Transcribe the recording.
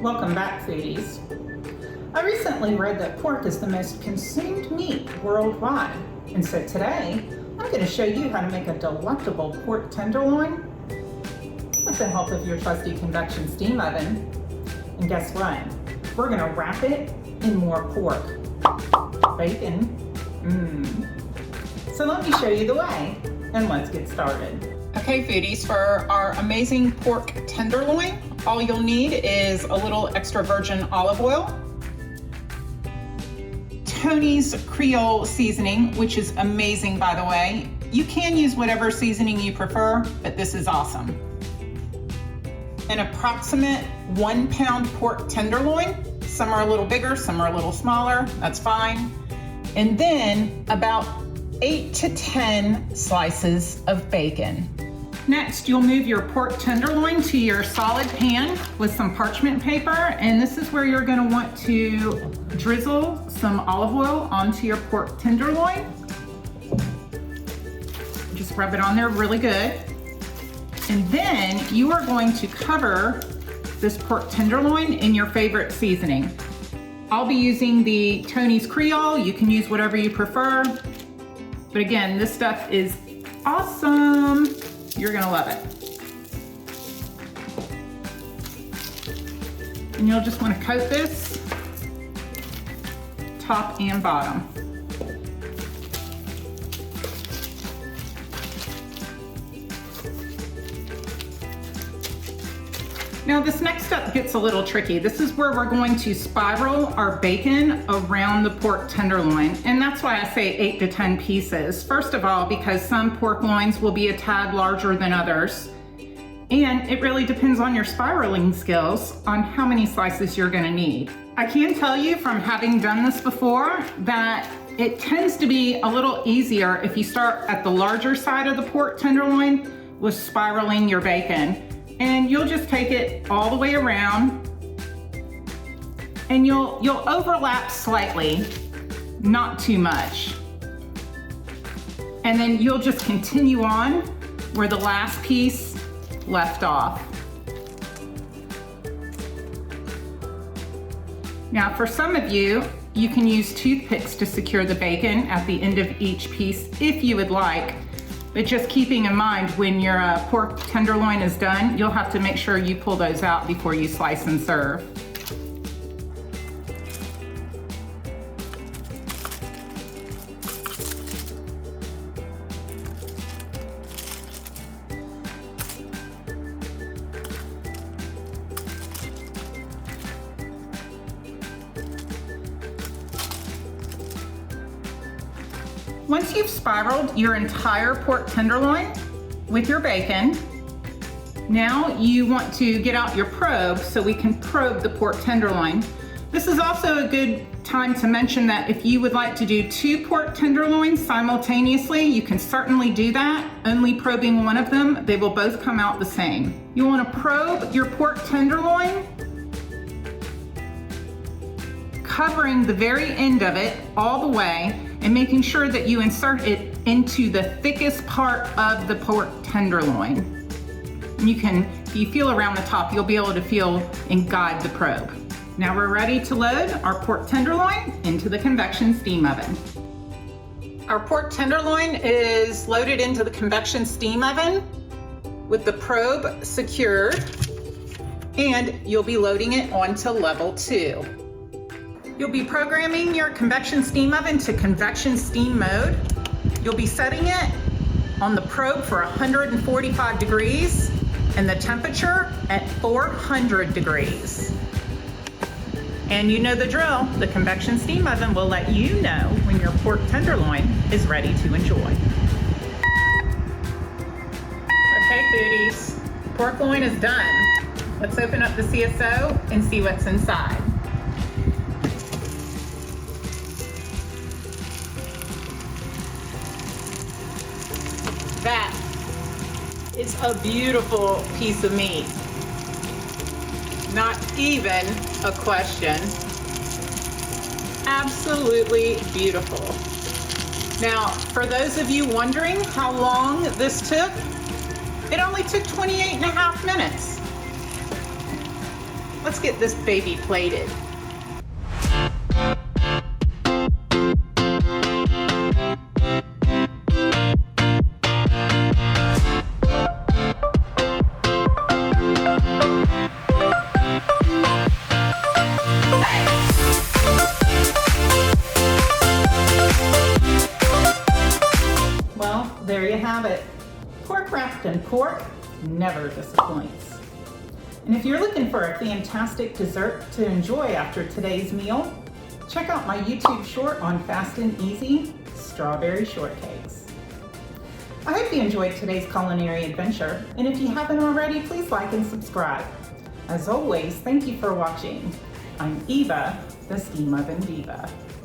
Welcome back, foodies. I recently read that pork is the most consumed meat worldwide, and so today I'm going to show you how to make a delectable pork tenderloin with the help of your trusty convection steam oven. And guess what? We're going to wrap it in more pork. Bacon. So let me show you the way, and let's get started. Okay, foodies, for our amazing pork tenderloin, all you'll need is a little extra virgin olive oil, Tony's Creole seasoning, which is amazing, by the way. You can use whatever seasoning you prefer, but this is awesome. An approximate 1 pound pork tenderloin. Some are a little bigger, some are a little smaller, that's fine. And then about 8 to 10 slices of bacon. Next, you'll move your pork tenderloin to your solid pan with some parchment paper, and this is where you're going to want to drizzle some olive oil onto your pork tenderloin. Just rub it on there really good. And then you are going to cover this pork tenderloin in your favorite seasoning. I'll be using the Tony's Creole. You can use whatever you prefer. But again, this stuff is awesome. You're gonna love it. And you'll just wanna coat this top and bottom. Now this next step gets a little tricky. This is where we're going to spiral our bacon around the pork tenderloin. And that's why I say 8 to 10 pieces. First of all, because some pork loins will be a tad larger than others. And it really depends on your spiraling skills on how many slices you're gonna need. I can tell you from having done this before that it tends to be a little easier if you start at the larger side of the pork tenderloin with spiraling your bacon. And you'll just take it all the way around, and you'll overlap slightly, not too much. And then you'll just continue on where the last piece left off. Now for some of you, you can use toothpicks to secure the bacon at the end of each piece if you would like. But just keeping in mind, when your pork tenderloin is done, you'll have to make sure you pull those out before you slice and serve. Once you've spiraled your entire pork tenderloin with your bacon, now you want to get out your probe so we can probe the pork tenderloin. This is also a good time to mention that if you would like to do 2 pork tenderloins simultaneously, you can certainly do that. Only probing one of them, they will both come out the same. You want to probe your pork tenderloin, covering the very end of it all the way, and making sure that you insert it into the thickest part of the pork tenderloin. And you can, if you feel around the top, you'll be able to feel and guide the probe. Now we're ready to load our pork tenderloin into the convection steam oven. Our pork tenderloin is loaded into the convection steam oven with the probe secured, and you'll be loading it onto level 2. You'll be programming your convection steam oven to convection steam mode. You'll be setting it on the probe for 145 degrees and the temperature at 400 degrees. And you know the drill, the convection steam oven will let you know when your pork tenderloin is ready to enjoy. Okay, foodies, pork loin is done. Let's open up the CSO and see what's inside. That is a beautiful piece of meat. Not even a question. Absolutely beautiful. Now, for those of you wondering how long this took, it only took 28.5 minutes. Let's get this baby plated. Well, there you have it. Pork wrapped in pork never disappoints. And if you're looking for a fantastic dessert to enjoy after today's meal, check out my YouTube short on fast and easy strawberry shortcakes. I hope you enjoyed today's culinary adventure, and if you haven't already, please like and subscribe. As always, thank you for watching. I'm Eva, the Steam Oven Diva.